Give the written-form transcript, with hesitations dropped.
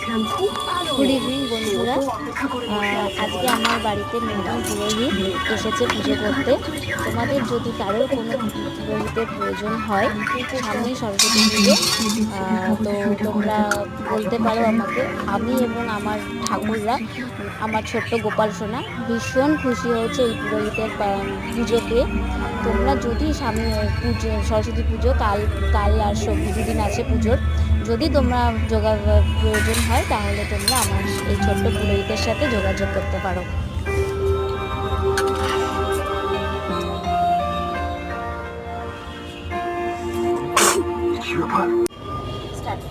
Good evening বন্ধুরা। আজকে আমার বাড়িতে নতুন পুরোহিত এসেছে পুজো করতে। তোমাদের যদি কারোর কোনো পুরোহিতের প্রয়োজন হয়, সামনে সরস্বতী পুজো, তো তোমরা বলতে পারো আমাকে। আমি এবং আমার ঠাকুররা, আমার ছোট্ট গোপাল সোনা ভীষণ খুশি হয়েছে এই পুরোহিতের পুজো পেয়ে। তোমরা যদি সামনে পুজো, সরস্বতী পুজো কাল আর দুদিন আছে পুজোর, যদি তোমরা প্রয়োজন হয় তাহলে তোমরা আমার এই ছোট্ট পুরোহিতের সাথে যোগাযোগ করতে পারো। স্টার্ট।